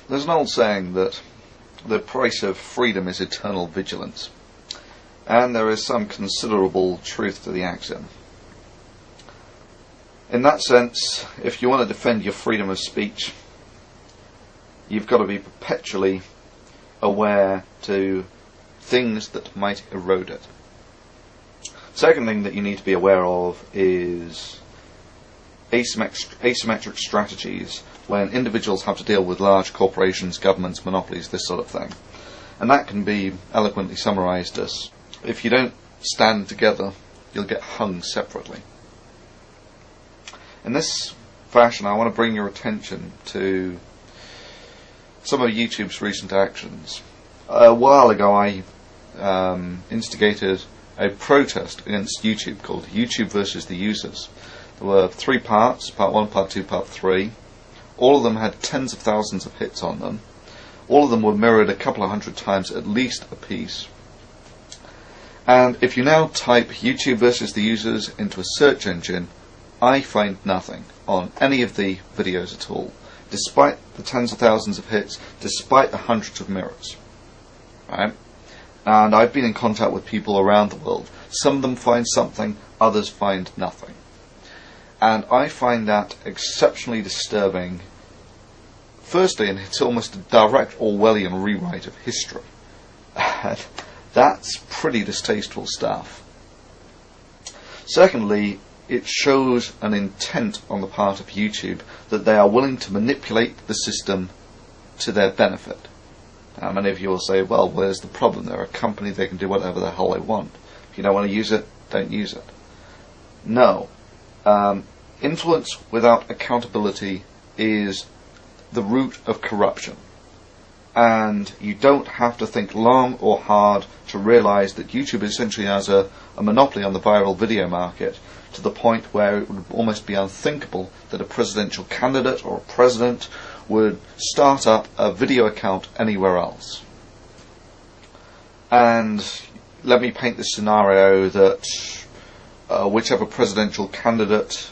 There's an old saying that the price of freedom is eternal vigilance, and there is some considerable truth to the axiom. In that sense, if you want to defend your freedom of speech, you've got to be perpetually aware to things that might erode it. Second thing that you need to be aware of is asymmetric strategies when individuals have to deal with large corporations, governments, monopolies, this sort of thing. And that can be eloquently summarised as, if you don't stand together, you'll get hung separately. In this fashion, I want to bring your attention to some of YouTube's recent actions. A while ago, I instigated a protest against YouTube called YouTube versus the Users. There were 3 parts, part 1, part 2, part 3. All of them had tens of thousands of hits on them. All of them were mirrored a couple of hundred times at least a piece. And if you now type YouTube versus the Users into a search engine, I find nothing on any of the videos at all, despite the tens of thousands of hits, despite the hundreds of mirrors. Right? And I've been in contact with people around the world. Some of them find something, others find nothing. And I find that exceptionally disturbing. Firstly, and it's almost a direct Orwellian rewrite of history. And that's pretty distasteful stuff. Secondly, it shows an intent on the part of YouTube that they are willing to manipulate the system to their benefit. Now, many of you will say, well, where's the problem? They're a company, they can do whatever the hell they want. If you don't want to use it, don't use it. No. Influence without accountability is the root of corruption. And you don't have to think long or hard to realise that YouTube essentially has a monopoly on the viral video market, to the point where it would almost be unthinkable that a presidential candidate or a president would start up a video account anywhere else. And let me paint this scenario that whichever presidential candidate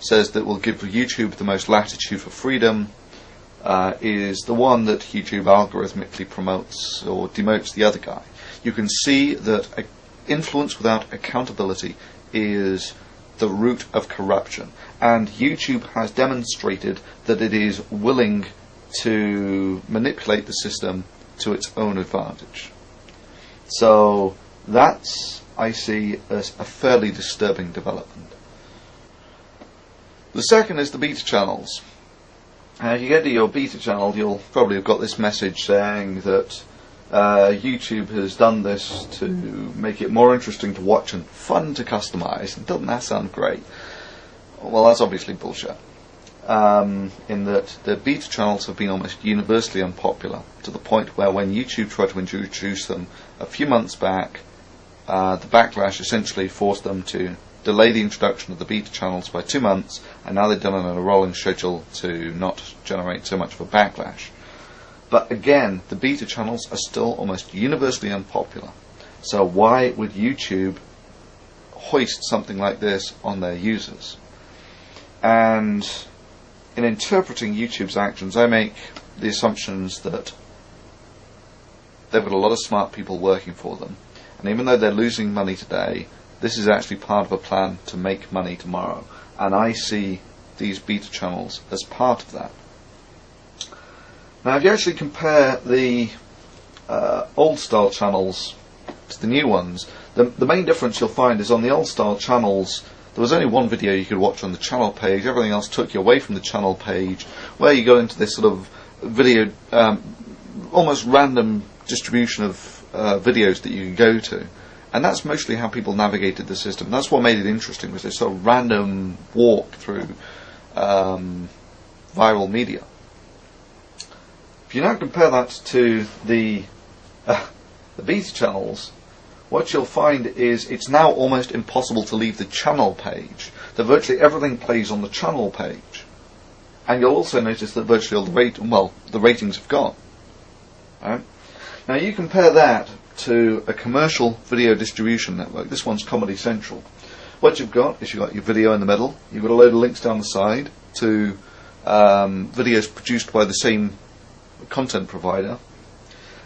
says that will give YouTube the most latitude for freedom is the one that YouTube algorithmically promotes or demotes the other guy. You can see that influence without accountability is the root of corruption, and YouTube has demonstrated that it is willing to manipulate the system to its own advantage. So that's, I see, as a fairly disturbing development. The second is the beta channels. And if you get to your beta channel, you'll probably have got this message saying that YouTube has done this to make it more interesting to watch and fun to customize. And doesn't that sound great? Well, that's obviously bullshit. In that the beta channels have been almost universally unpopular, to the point where when YouTube tried to introduce them a few months back, the backlash essentially forced them to delay the introduction of the beta channels by 2 months, and now they've done it on a rolling schedule to not generate so much of a backlash. But again, the beta channels are still almost universally unpopular. So why would YouTube hoist something like this on their users? And in interpreting YouTube's actions, I make the assumptions that they've got a lot of smart people working for them. And even though they're losing money today, this is actually part of a plan to make money tomorrow. And I see these beta channels as part of that. Now, if you actually compare the old style channels to the new ones, the main difference you'll find is on the old style channels, there was only one video you could watch on the channel page. Everything else took you away from the channel page, where you go into this sort of video, almost random distribution of videos that you can go to. And that's mostly how people navigated the system. That's what made it interesting, was this sort of random walk through viral media. If you now compare that to the beta channels, what you'll find is it's now almost impossible to leave the channel page. That virtually everything plays on the channel page. And you'll also notice that virtually all the ratings have gone. Right? Now you compare that to a commercial video distribution network. This one's Comedy Central. What you've got is you've got your video in the middle, you've got a load of links down the side to videos produced by the same content provider.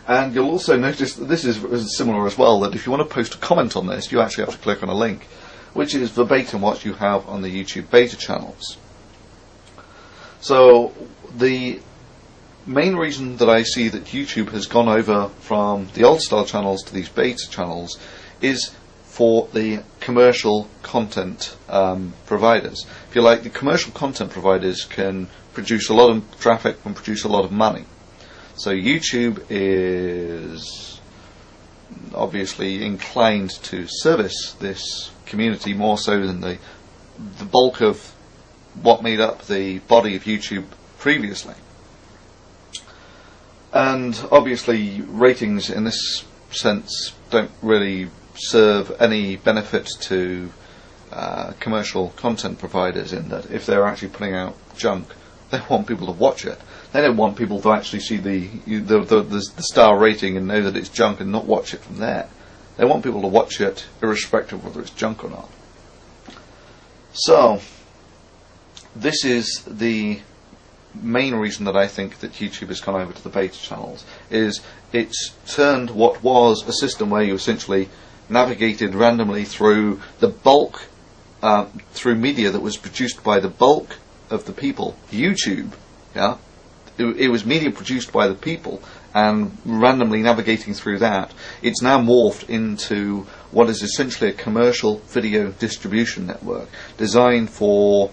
And you'll also notice that this is similar as well, that if you want to post a comment on this, you actually have to click on a link, which is verbatim what you have on the YouTube beta channels. So the main reason that I see that YouTube has gone over from the old style channels to these beta channels is for the commercial content providers. If you like, the commercial content providers can produce a lot of traffic and produce a lot of money. So YouTube is obviously inclined to service this community more so than the bulk of what made up the body of YouTube previously. And obviously ratings in this sense don't really serve any benefit to commercial content providers, in that if they're actually putting out junk, they want people to watch it. They don't want people to actually see the star rating and know that it's junk and not watch it from there. They want people to watch it irrespective of whether it's junk or not. So this is the main reason that I think that YouTube has gone over to the beta channels, is it's turned what was a system where you essentially navigated randomly through the bulk, through media that was produced by the bulk of the people, YouTube, yeah? It was media produced by the people, and randomly navigating through that, it's now morphed into what is essentially a commercial video distribution network designed for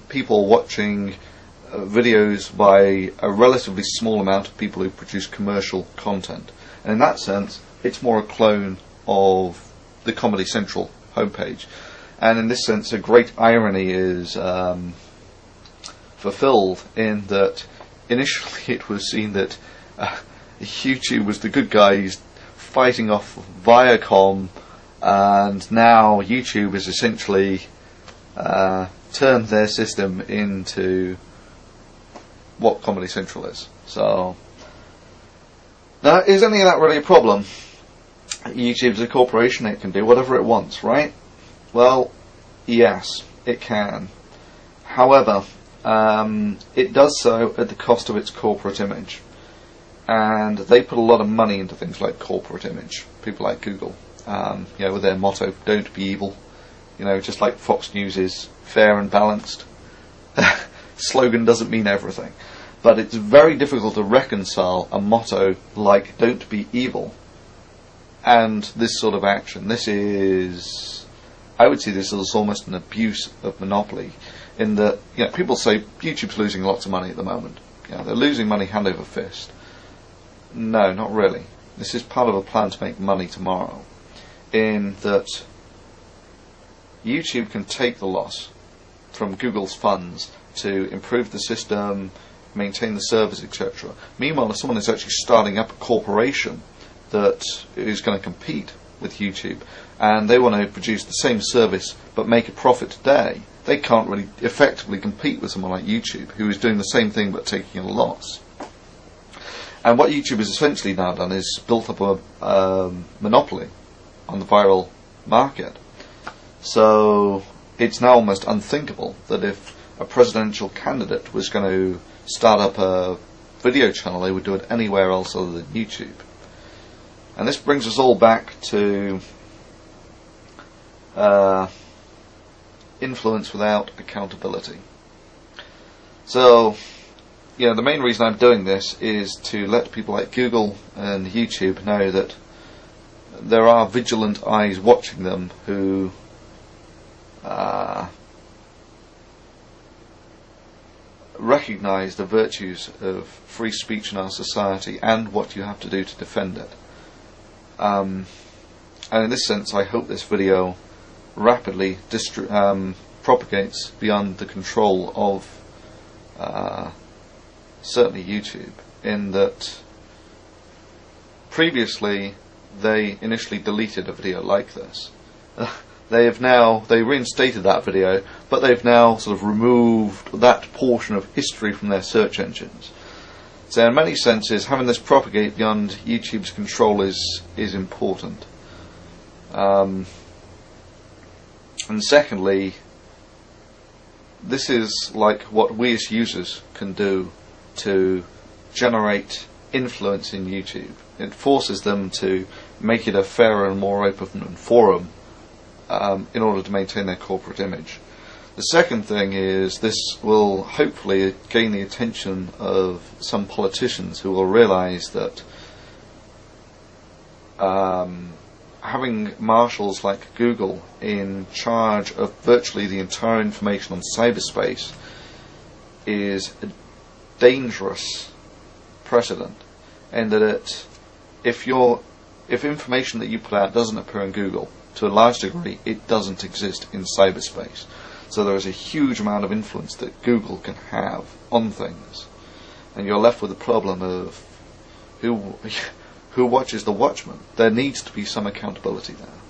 people watching videos by a relatively small amount of people who produce commercial content. And in that sense, it's more a clone of the Comedy Central homepage. And in this sense, a great irony is fulfilled in that initially it was seen that YouTube was the good guys fighting off Viacom, and now YouTube has essentially turned their system into what Comedy Central is. So now, is any of that really a problem? YouTube's a corporation, it can do whatever it wants, right? Well, yes, it can. However, it does so at the cost of its corporate image, and they put a lot of money into things like corporate image. People like Google, with their motto, "Don't be evil," just like Fox News is fair and balanced. Slogan doesn't mean everything, but it's very difficult to reconcile a motto like "Don't be evil" and this sort of action. I would see this as almost an abuse of monopoly, in that people say YouTube's losing lots of money at the moment. They're losing money hand over fist. No, not really. This is part of a plan to make money tomorrow, in that YouTube can take the loss from Google's funds to improve the system, maintain the servers, etc. Meanwhile, if someone is actually starting up a corporation that is going to compete with YouTube, and they want to produce the same service but make a profit today, they can't really effectively compete with someone like YouTube, who is doing the same thing but taking a loss. And what YouTube has essentially now done is built up a monopoly on the viral market. So it's now almost unthinkable that if a presidential candidate was going to start up a video channel, they would do it anywhere else other than YouTube. And this brings us all back to influence without accountability. So, the main reason I'm doing this is to let people like Google and YouTube know that there are vigilant eyes watching them who recognise the virtues of free speech in our society and what you have to do to defend it. And in this sense, I hope this video rapidly propagates beyond the control of certainly YouTube, in that previously they initially deleted a video like this. They reinstated that video, but they've now sort of removed that portion of history from their search engines. So in many senses, having this propagate beyond YouTube's control is important. And secondly, this is like what we as users can do to generate influence in YouTube. It forces them to make it a fairer and more open forum in order to maintain their corporate image. The second thing is this will hopefully gain the attention of some politicians who will realise that having marshals like Google in charge of virtually the entire information on cyberspace is a dangerous precedent, and that if information that you put out doesn't appear in Google, to a large degree it doesn't exist in cyberspace. So there is a huge amount of influence that Google can have on things, and you're left with the problem of who watches the watchman. There needs to be some accountability there.